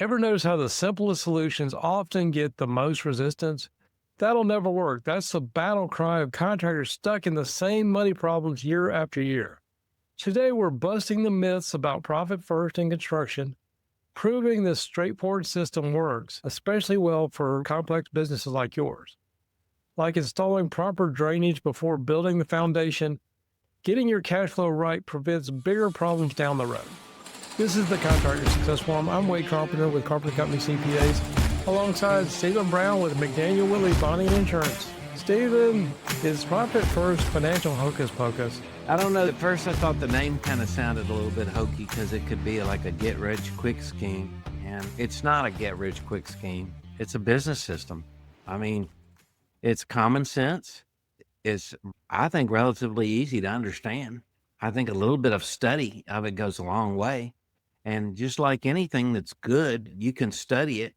Ever notice how the simplest solutions often get the most resistance? That'll never work. That's the battle cry of contractors stuck in the same money problems year after year. Today, we're busting the myths about profit first in construction, proving this straightforward system works, especially well for complex businesses like yours. Like installing proper drainage before building the foundation, getting your cash flow right prevents bigger problems down the road. This is the Contractor Success Forum. I'm Wade Carpenter with Carpenter Company CPAs, alongside Stephen Brown with McDaniel Willey Bonding and Insurance. Stephen, is profit first financial hocus pocus? I don't know. At first, I thought the name kind of sounded a little bit hokey because it could be like a get-rich-quick scheme. And it's not a get-rich-quick scheme. It's a business system. I mean, it's common sense. It's, I think, relatively easy to understand. I think a little bit of study of it goes a long way. And just like anything that's good, you can study it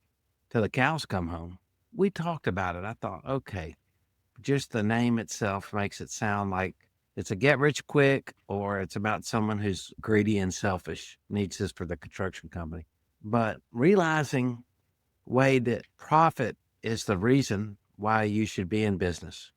till the cows come home. We talked about it. I thought, okay, just the name itself makes it sound like it's a get rich quick, or it's about someone who's greedy and selfish, needs this for the construction company. But realizing, Wade, that profit is the reason why you should be in business,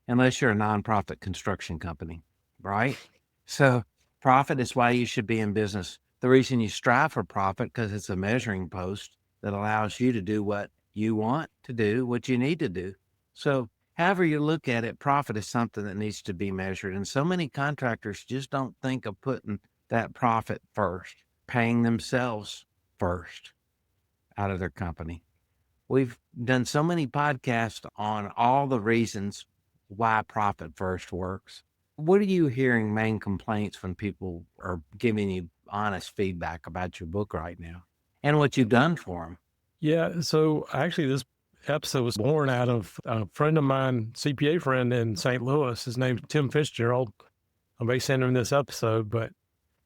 unless you're a nonprofit construction company, right? So profit is why you should be in business. The reason you strive for profit, because it's a measuring post that allows you to do what you want to do, what you need to do. So however you look at it, profit is something that needs to be measured. And so many contractors just don't think of putting that profit first, paying themselves first out of their company. We've done so many podcasts on all the reasons why profit first works. What are you hearing main complaints when people are giving you honest feedback about your book right now and what you've done for them? Yeah, so actually this episode was born out of a friend of mine, CPA friend in St. Louis. His name's Tim Fitzgerald. I may send him this episode, but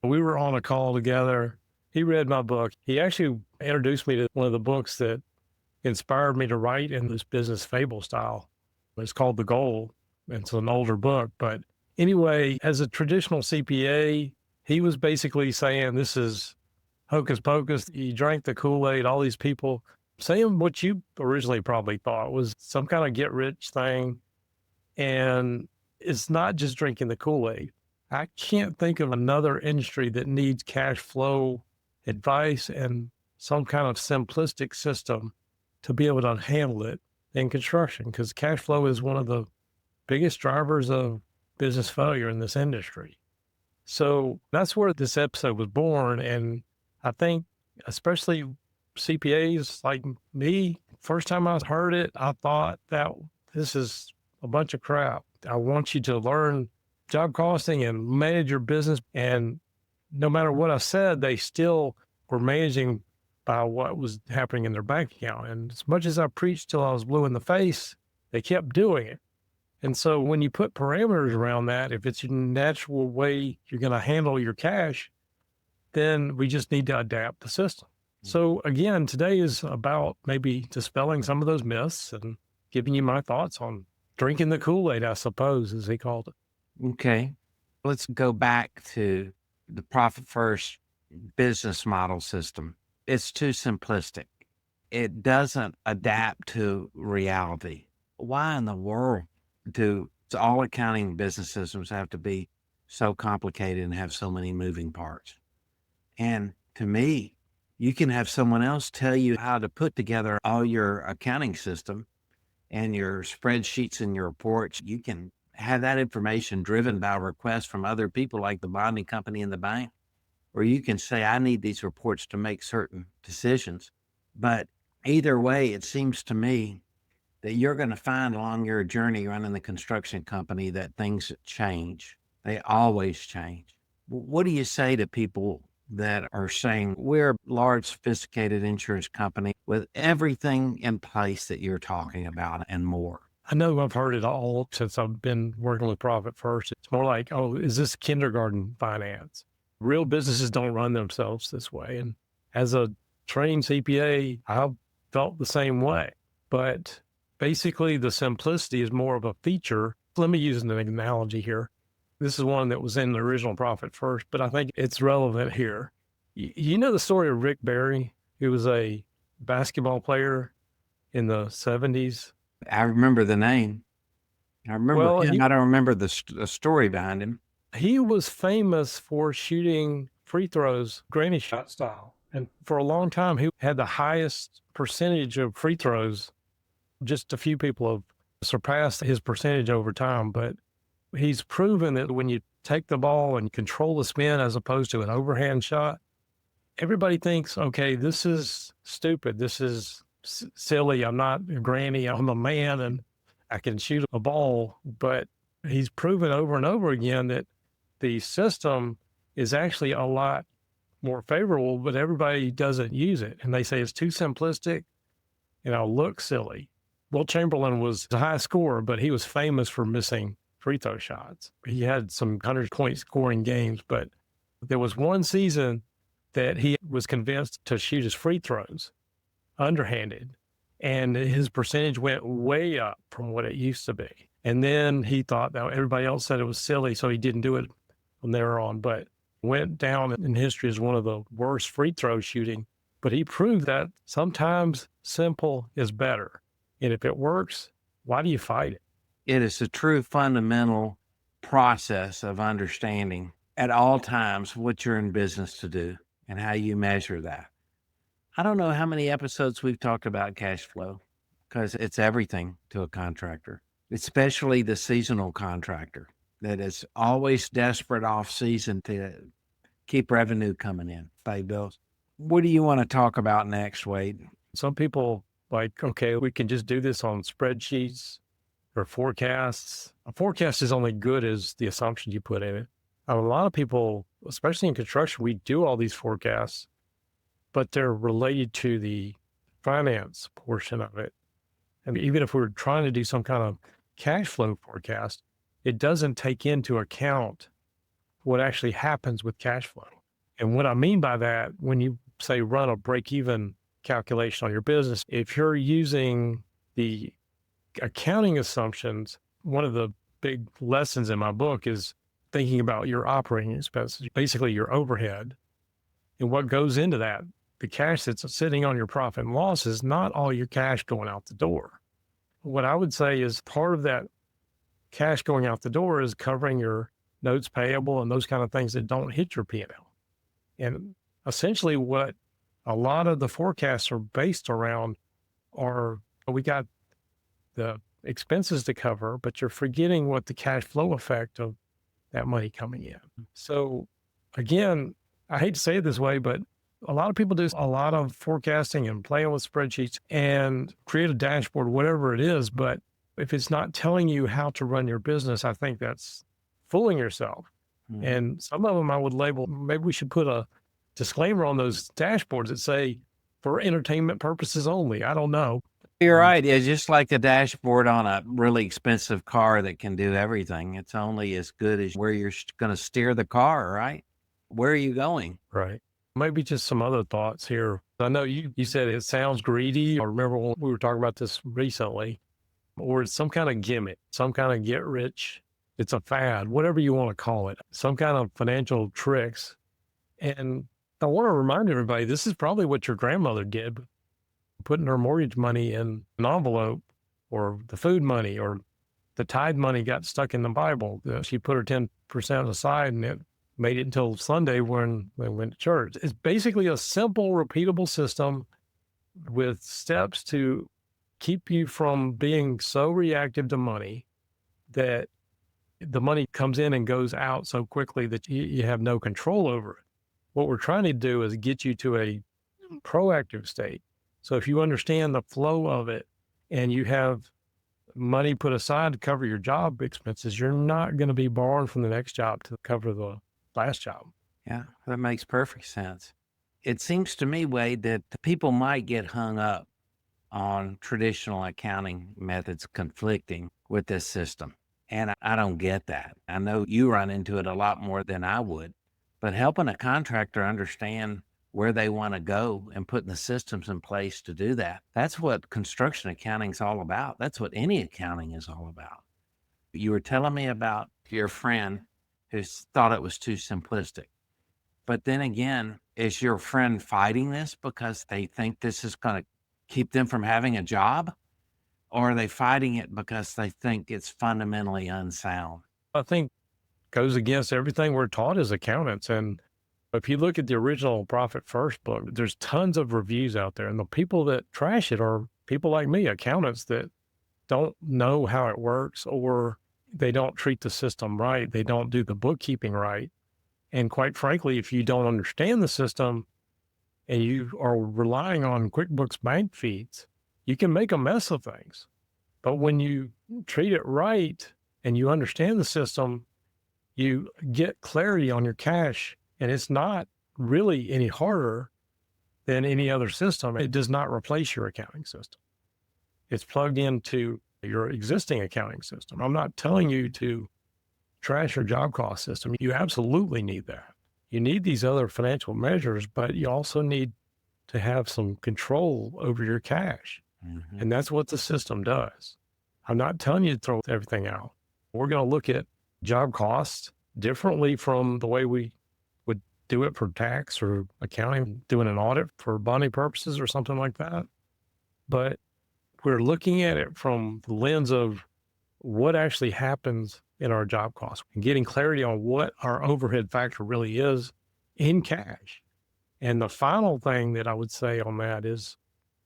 we were on a call together. He read my book. He actually introduced me to one of the books that inspired me to write in this business fable style. It's called The Goal. It's an older book, but anyway, as a traditional CPA, he was basically saying this is hocus pocus. You drank the Kool-Aid, all these people saying what you originally probably thought was some kind of get rich thing. And it's not just drinking the Kool-Aid. I can't think of another industry that needs cash flow advice and some kind of simplistic system to be able to handle it in construction, because cash flow is one of the biggest drivers of business failure in this industry. So that's where this episode was born. And I think especially CPAs like me, first time I heard it, I thought that this is a bunch of crap. I want you to learn job costing and manage your business. And no matter what I said, they still were managing by what was happening in their bank account. And as much as I preached till I was blue in the face, they kept doing it. And so when you put parameters around that, if it's your natural way you're going to handle your cash, then we just need to adapt the system. So again, today is about maybe dispelling some of those myths and giving you my thoughts on drinking the Kool-Aid, I suppose, as he called it. Okay. Let's go back to the profit first business model system. It's too simplistic. It doesn't adapt to reality. Why in the world do all accounting business systems have to be so complicated and have so many moving parts? And to me, you can have someone else tell you how to put together all your accounting system and your spreadsheets and your reports. You can have that information driven by requests from other people like the bonding company and the bank, or you can say, I need these reports to make certain decisions. But either way, it seems to me that you're going to find along your journey running the construction company that things change. They always change. What do you say to people that are saying, we're a large, sophisticated insurance company with everything in place that you're talking about and more? I know I've heard it all since I've been working with Profit First. It's more like, oh, is this kindergarten finance? Real businesses don't run themselves this way. And as a trained CPA, I felt the same way. But basically, the simplicity is more of a feature. Let me use an analogy here. This is one that was in the original Profit First, but I think it's relevant here. You know the story of Rick Barry, who was a basketball player in the 70s. I remember the name. I remember Well, him. I don't remember the story behind him. he was famous for shooting free throws, granny shot style. And for a long time, he had the highest percentage of free throws. Just a few people have surpassed his percentage over time, but he's proven that when you take the ball and control the spin as opposed to an overhand shot, everybody thinks, okay, this is stupid. This is silly. I'm not a granny. I'm a man and I can shoot a ball. But he's proven over and over again that the system is actually a lot more favorable, but everybody doesn't use it. And they say it's too simplistic and I'll look silly. Will Chamberlain was a high scorer, but he was famous for missing free throw shots. He had some 100-point scoring games, but there was one season that he was convinced to shoot his free throws underhanded, and his percentage went way up from what it used to be. And then he thought that everybody else said it was silly, so he didn't do it from there on, but went down in history as one of the worst free throw shooting. But he proved that sometimes simple is better. And if it works, why do you fight it? It is a true fundamental process of understanding at all times what you're in business to do and how you measure that. I don't know how many episodes we've talked about cash flow because it's everything to a contractor, especially the seasonal contractor that is always desperate off season to keep revenue coming in, pay bills. What do you want to talk about next, Wade? Some people like, okay, we can just do this on spreadsheets or forecasts. A forecast is only good as the assumptions you put in it. A lot of people, especially in construction, we do all these forecasts, but they're related to the finance portion of it. And even if we're trying to do some kind of cash flow forecast, it doesn't take into account what actually happens with cash flow. And what I mean by that, when you say run a break-even calculation on your business, if you're using the accounting assumptions, one of the big lessons in my book is thinking about your operating expenses, basically your overhead, and what goes into that. The cash that's sitting on your profit and loss is not all your cash going out the door. What I would say is part of that cash going out the door is covering your notes payable and those kind of things that don't hit your P&L. And essentially what a lot of the forecasts are based around are, we got the expenses to cover, but you're forgetting what the cash flow effect of that money coming in. So again, I hate to say it this way, but a lot of people do a lot of forecasting and playing with spreadsheets and create a dashboard, whatever it is. But if it's not telling you how to run your business, I think that's fooling yourself. Mm-hmm. And some of them I would label, maybe we should put a disclaimer on those dashboards that say for entertainment purposes only. I don't know. You're right. It's just like a dashboard on a really expensive car that can do everything. It's only as good as where you're going to steer the car, right? Where are you going? Right. Maybe just some other thoughts here. I know you said it sounds greedy. I remember when we were talking about this recently, or it's some kind of gimmick, some kind of get rich. It's a fad, whatever you want to call it, some kind of financial tricks. And I want to remind everybody, this is probably what your grandmother did, putting her mortgage money in an envelope, or the food money, or the tithe money got stuck in the Bible. She put her 10% aside and it made it until Sunday when they went to church. It's basically a simple, repeatable system with steps to keep you from being so reactive to money that the money comes in and goes out so quickly that you have no control over it. What we're trying to do is get you to a proactive state. So if you understand the flow of it and you have money put aside to cover your job expenses, you're not going to be borrowing from the next job to cover the last job. Yeah, that makes perfect sense. It seems to me, Wade, that people might get hung up on traditional accounting methods conflicting with this system. And I don't get that. I know you run into it a lot more than I would, but helping a contractor understand where they want to go and putting the systems in place to do that, that's what construction accounting is all about. That's what any accounting is all about. You were telling me about your friend who thought it was too simplistic. But then again, is your friend fighting this because they think this is going to keep them from having a job? Or are they fighting it because they think it's fundamentally unsound? I think goes against everything we're taught as accountants. And if you look at the original Profit First book, there's tons of reviews out there. And the people that trash it are people like me, accountants that don't know how it works, or they don't treat the system right. They don't do the bookkeeping right. And quite frankly, if you don't understand the system and you are relying on QuickBooks bank feeds, you can make a mess of things. But when you treat it right and you understand the system, you get clarity on your cash, and it's not really any harder than any other system. It does not replace your accounting system. It's plugged into your existing accounting system. I'm not telling you to trash your job cost system. You absolutely need that. You need these other financial measures, but you also need to have some control over your cash. Mm-hmm. And that's what the system does. I'm not telling you to throw everything out. We're going to look at job costs differently from the way we would do it for tax or accounting, doing an audit for bonding purposes or something like that. But we're looking at it from the lens of what actually happens in our job costs and getting clarity on what our overhead factor really is in cash. And the final thing that I would say on that is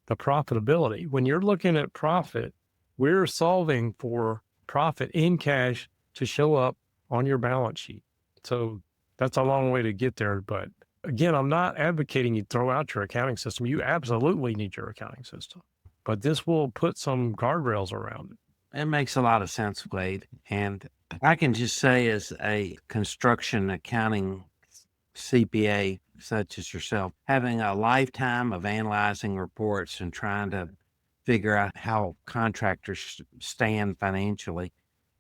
the profitability. When you're looking at profit, we're solving for profit in cash to show up on your balance sheet. So that's a long way to get there. But again, I'm not advocating you throw out your accounting system. You absolutely need your accounting system, but this will put some guardrails around it. It makes a lot of sense, Wade. And I can just say, as a construction accounting CPA such as yourself, having a lifetime of analyzing reports and trying to figure out how contractors stand financially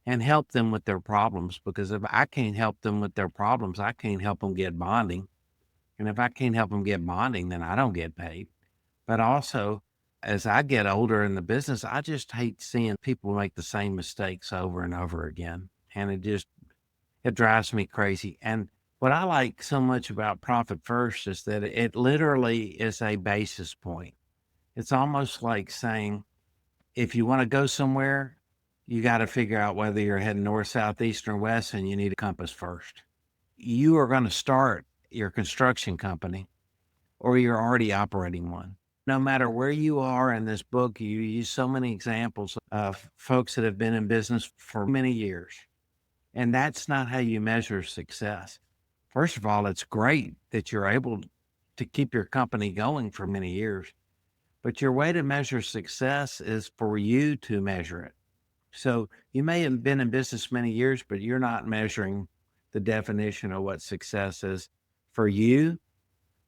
and help them with their problems. Because if I can't help them with their problems, I can't help them get bonding. And if I can't help them get bonding, then I don't get paid. But also, as I get older in the business, I just hate seeing people make the same mistakes over and over again. And it drives me crazy. And what I like so much about Profit First is that it literally is a basis point. It's almost like saying, if you want to go somewhere, you got to figure out whether you're heading north, south, east, or west, and you need a compass first. You are going to start your construction company, or you're already operating one. No matter where you are in this book, you use so many examples of folks that have been in business for many years. And that's not how you measure success. First of all, it's great that you're able to keep your company going for many years, but your way to measure success is for you to measure it. So you may have been in business many years, but you're not measuring the definition of what success is for you,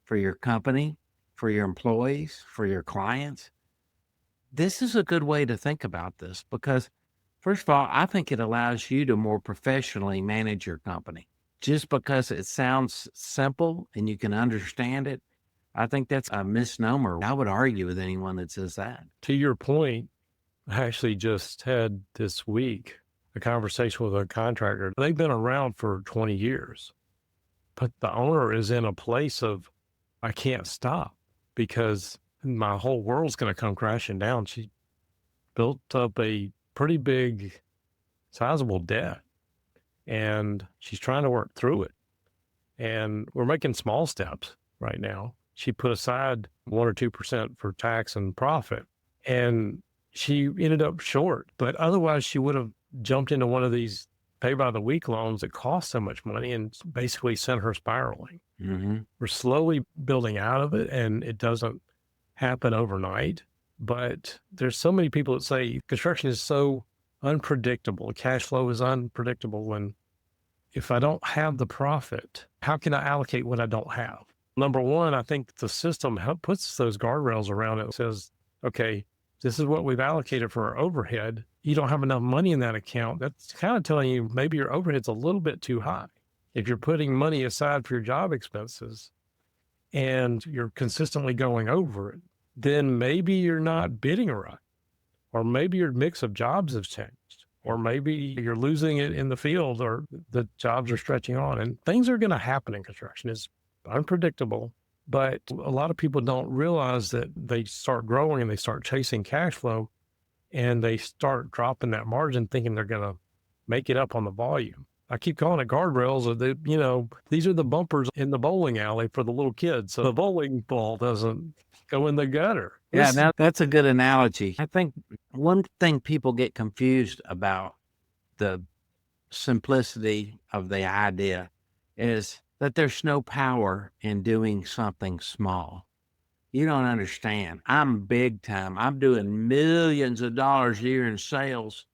for your company, for your employees, for your clients. This is a good way to think about this because, first of all, I think it allows you to more professionally manage your company. Just because it sounds simple and you can understand it, I think that's a misnomer. I would argue with anyone that says that. To your point, I actually just had this week a conversation with a contractor. They've been around for 20 years, but the owner is in a place of, I can't stop because my whole world's going to come crashing down. She built up a pretty big, sizable debt, and she's trying to work through it. And we're making small steps right now. She put aside 1 or 2% for tax and profit, and she ended up short. But otherwise, she would have jumped into one of these pay by the week loans that cost so much money and basically sent her spiraling. Mm-hmm. We're slowly building out of it, and it doesn't happen overnight. But there's so many people that say construction is so unpredictable. Cash flow is unpredictable. And if I don't have the profit, how can I allocate what I don't have? Number one, I think the system puts those guardrails around it. It says, okay, this is what we've allocated for our overhead. You don't have enough money in that account. That's kind of telling you maybe your overhead's a little bit too high. If you're putting money aside for your job expenses and you're consistently going over it, then maybe you're not bidding right. Or maybe your mix of jobs has changed. Or maybe you're losing it in the field or the jobs are stretching on. And things are going to happen in construction. It's unpredictable. But a lot of people don't realize that they start growing and they start chasing cash flow and they start dropping that margin thinking they're going to make it up on the volume. I keep calling it guardrails. Or these are the bumpers in the bowling alley for the little kids. So the bowling ball doesn't go in the gutter. Yeah, now that's a good analogy. I think one thing people get confused about the simplicity of the idea is that there's no power in doing something small. You don't understand. I'm big time. I'm doing millions of dollars a year in sales,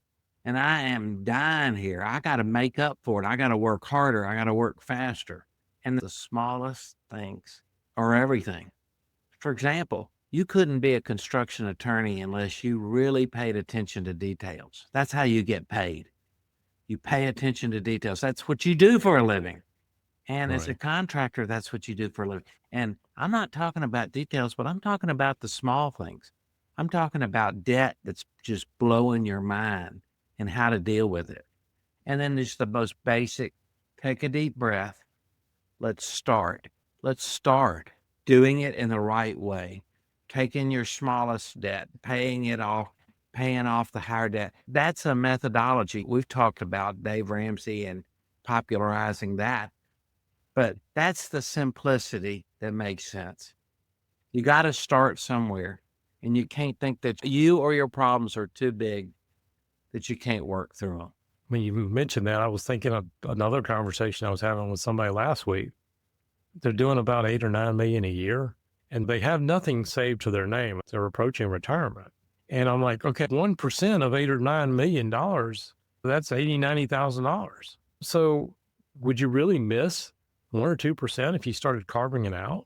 and I am dying here. I got to make up for it. I got to work harder. I got to work faster. And the smallest things are everything. For example, you couldn't be a construction attorney unless you really paid attention to details. That's how you get paid. You pay attention to details. That's what you do for a living. And as a Right. contractor, that's what you do for a living. And I'm not talking about details, but I'm talking about the small things. I'm talking about debt that's just blowing your mind and how to deal with it. And then there's the most basic, take a deep breath. Let's start. Let's start doing it in the right way. Taking your smallest debt, paying it off, paying off the higher debt. That's a methodology. We've talked about Dave Ramsey and popularizing that. But that's the simplicity that makes sense. You got to start somewhere, and you can't think that you or your problems are too big that you can't work through them. When you mentioned that, I was thinking of another conversation I was having with somebody last week. They're doing about 8 or 9 million a year, and they have nothing saved to their name. They're approaching retirement. And I'm like, okay, 1% of $8 or $9 million, that's $80,000, $90,000. So would you really miss 1 or 2% if you started carving it out?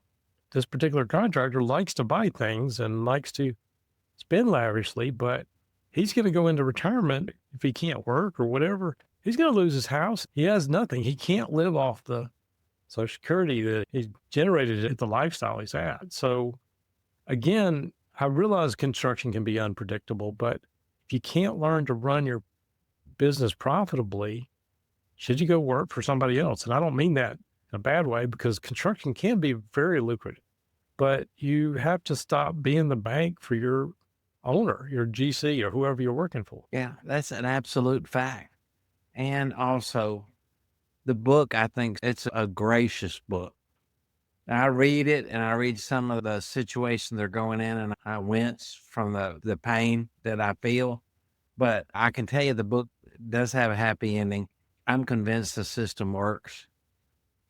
This particular contractor likes to buy things and likes to spend lavishly, but he's going to go into retirement if he can't work or whatever. He's going to lose his house. He has nothing. He can't live off the Social Security that he generated at the lifestyle he's at. So again, I realize construction can be unpredictable, but if you can't learn to run your business profitably, should you go work for somebody else? And I don't mean that in a bad way, because construction can be very lucrative, but you have to stop being the bank for your owner, your GC, or whoever you're working for. Yeah, that's an absolute fact. And also, the book, I think it's a gracious book. I read it and I read some of the situation they're going in, and I wince from the pain that I feel. But I can tell you the book does have a happy ending. I'm convinced the system works.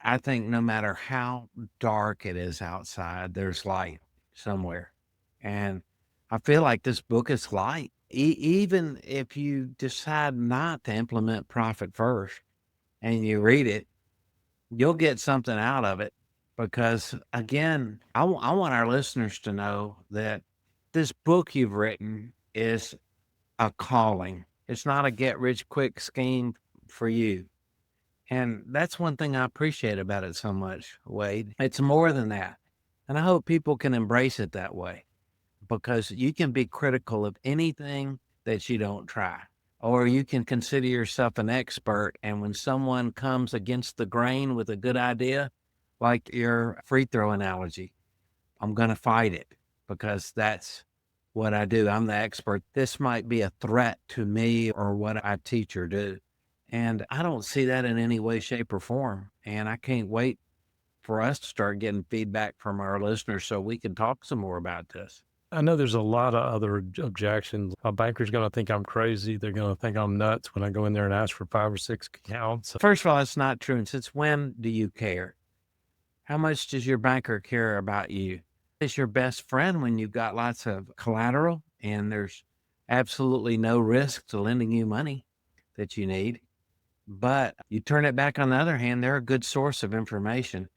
I think no matter how dark it is outside, there's light somewhere. And I feel like this book is light. Even if you decide not to implement profit first and you read it, you'll get something out of it. Because again, I want our listeners to know that this book you've written is a calling. It's not a get rich quick scheme for you. And that's one thing I appreciate about it so much, Wade. It's more than that. And I hope people can embrace it that way, because you can be critical of anything that you don't try, or you can consider yourself an expert. And when someone comes against the grain with a good idea, like your free throw analogy, I'm going to fight it because that's what I do. I'm the expert. This might be a threat to me or what I teach or do. And I don't see that in any way, shape, or form. And I can't wait for us to start getting feedback from our listeners so we can talk some more about this. I know there's a lot of other objections. A banker's going to think I'm crazy. They're going to think I'm nuts when I go in there and ask for 5 or 6 accounts. First of all, it's not true. And since when do you care? How much does your banker care about you? It's your best friend when you've got lots of collateral and there's absolutely no risk to lending you money that you need. But you turn it back on the other hand, they're a good source of information.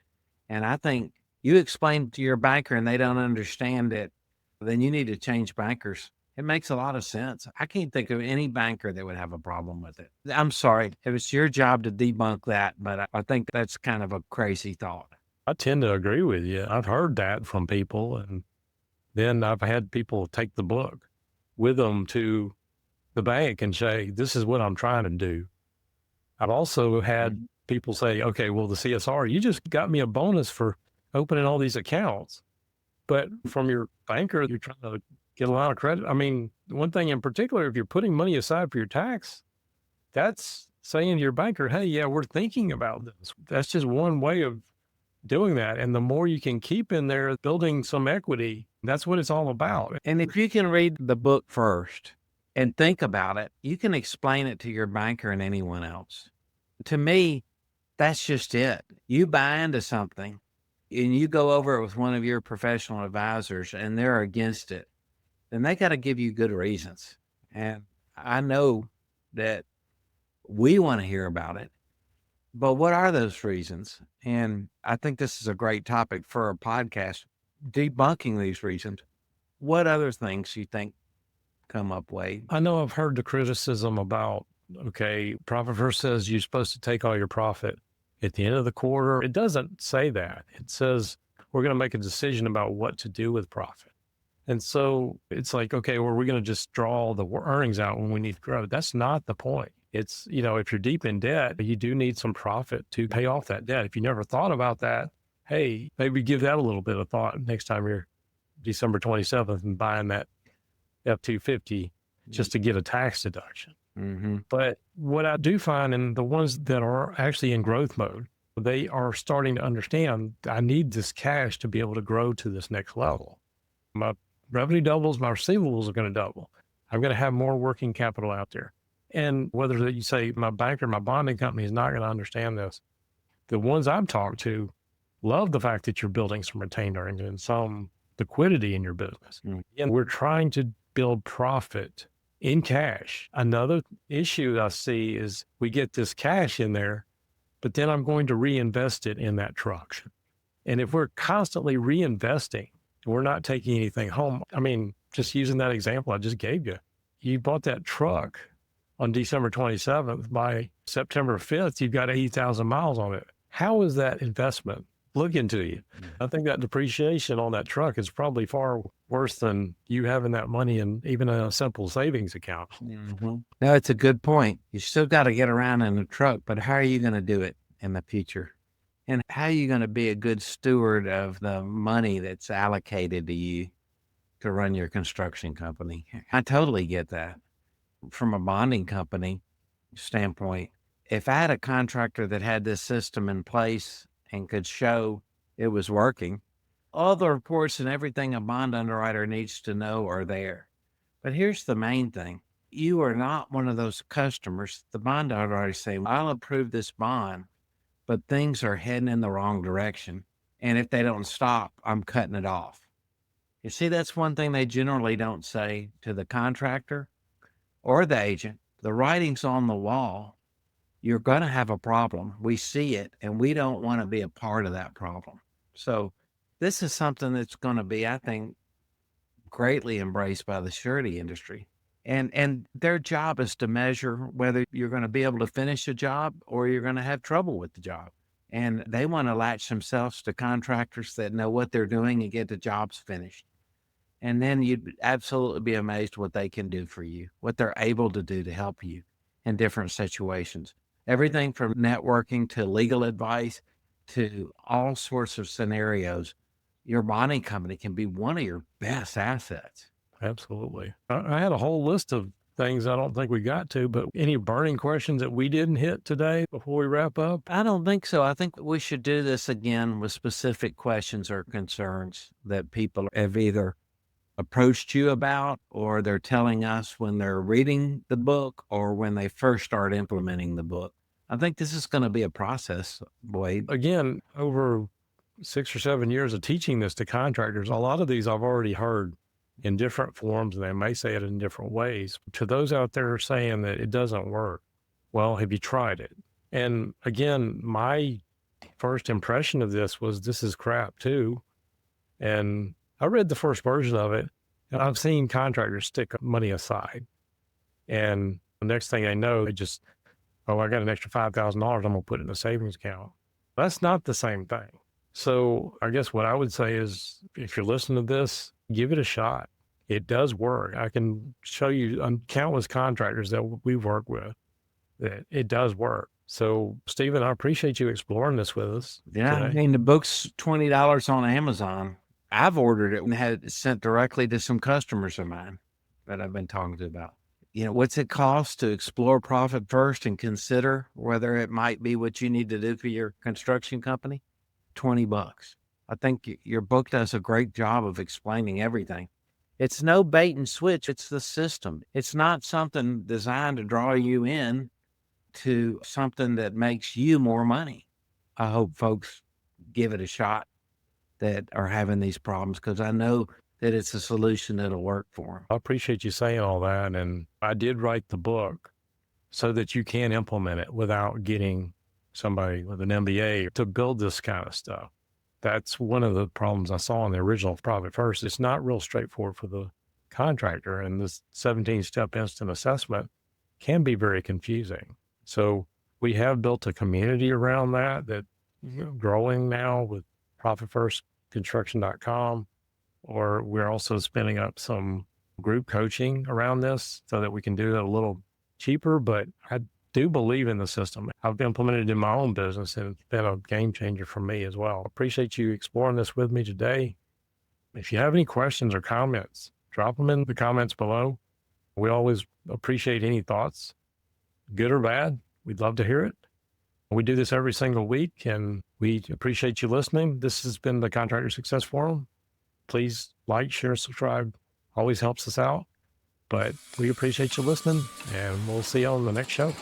And I think you explain to your banker and they don't understand it, then you need to change bankers. It makes a lot of sense. I can't think of any banker that would have a problem with it. I'm sorry, it was your job to debunk that, but I think that's kind of a crazy thought. I tend to agree with you. I've heard that from people, and then I've had people take the book with them to the bank and say, this is what I'm trying to do. I've also had people say, okay, well, the CSR, you just got me a bonus for opening all these accounts. But from your banker, you're trying to get a lot of credit. I mean, one thing in particular, if you're putting money aside for your tax, that's saying to your banker, hey, yeah, we're thinking about this. That's just one way of doing that. And the more you can keep in there, building some equity, that's what it's all about. And if you can read the book first and think about it, you can explain it to your banker and anyone else. To me, that's just it. You buy into something and you go over it with one of your professional advisors and they're against it, then they got to give you good reasons. And I know that we want to hear about it, but what are those reasons? And I think this is a great topic for a podcast, debunking these reasons. What other things you think come up, Wade? I know I've heard the criticism about, okay, Profit First says you're supposed to take all your profit at the end of the quarter. It doesn't say that. It says we're going to make a decision about what to do with profit. And so it's like, okay, well, we're going to just draw the earnings out when we need to grow. That's not the point. It's, if you're deep in debt, you do need some profit to pay off that debt. If you never thought about that, hey, maybe give that a little bit of thought next time you're December 27th and buying that F-250 just to get a tax deduction. Mm-hmm. But what I do find in the ones that are actually in growth mode, they are starting to understand I need this cash to be able to grow to this next level. My revenue doubles, my receivables are going to double. I'm going to have more working capital out there. And whether you say my banker, my bonding company is not going to understand this, the ones I've talked to love the fact that you're building some retained earnings and some liquidity in your business. Mm. And we're trying to build profit in cash. Another issue I see is we get this cash in there, but then I'm going to reinvest it in that truck. And if we're constantly reinvesting, we're not taking anything home. I mean, just using that example I just gave you, you bought that truck on December 27th. By September 5th, you've got 80,000 miles on it. How is that investment looking to you? I think that depreciation on that truck is probably far worse than you having that money in even a simple savings account. Mm-hmm. No, it's a good point. You still got to get around in a truck, but how are you going to do it in the future? And how are you going to be a good steward of the money that's allocated to you to run your construction company? I totally get that. From a bonding company standpoint, if I had a contractor that had this system in place and could show it was working, all the reports and everything a bond underwriter needs to know are there. But here's the main thing. You are not one of those customers. The bond underwriter say, I'll approve this bond, but things are heading in the wrong direction. And if they don't stop, I'm cutting it off. You see, that's one thing they generally don't say to the contractor or the agent. The writing's on the wall. You're going to have a problem. We see it, and we don't want to be a part of that problem. So this is something that's going to be, I think, greatly embraced by the surety industry. And their job is to measure whether you're going to be able to finish a job or you're going to have trouble with the job. And they want to latch themselves to contractors that know what they're doing and get the jobs finished. And then you'd absolutely be amazed what they can do for you, what they're able to do to help you in different situations. Everything from networking to legal advice to all sorts of scenarios. Your bonding company can be one of your best assets. Absolutely. I had a whole list of things I don't think we got to, but any burning questions that we didn't hit today before we wrap up? I don't think so. I think we should do this again with specific questions or concerns that people have either approached you about, or they're telling us when they're reading the book or when they first start implementing the book. I think this is going to be a process, Wade. Again, over 6 or 7 years of teaching this to contractors, a lot of these I've already heard in different forms, and they may say it in different ways. To those out there saying that it doesn't work, well, have you tried it? And again, my first impression of this was, this is crap too. And I read the first version of it, and I've seen contractors stick money aside. And the next thing I know, they just, I got an extra $5,000, I'm going to put it in a savings account. That's not the same thing. So I guess what I would say is, if you're listening to this, give it a shot. It does work. I can show you countless contractors that we've worked with that it does work. So, Stephen, I appreciate you exploring this with us Yeah, I today. mean, the book's $20 on Amazon. I've ordered it and had it sent directly to some customers of mine that I've been talking to about. What's it cost to explore profit first and consider whether it might be what you need to do for your construction company? $20. I think your book does a great job of explaining everything. It's no bait and switch. It's the system. It's not something designed to draw you in to something that makes you more money. I hope folks give it a shot that are having these problems, because I know that it's a solution that'll work for them. I appreciate you saying all that. And I did write the book so that you can implement it without getting somebody with an MBA to build this kind of stuff. That's one of the problems I saw in the original Profit First. It's not real straightforward for the contractor, and this 17-step instant assessment can be very confusing. So we have built a community around that growing now with profitfirstconstruction.com, or we're also spinning up some group coaching around this so that we can do it a little cheaper. But I do believe in the system. I've implemented it in my own business, and it's been a game changer for me as well. Appreciate you exploring this with me today. If you have any questions or comments, drop them in the comments below. We always appreciate any thoughts, good or bad. We'd love to hear it. We do this every single week, and we appreciate you listening. This has been the Contractor Success Forum. Please like, share, subscribe. Always helps us out. But we appreciate you listening, and we'll see you on the next show.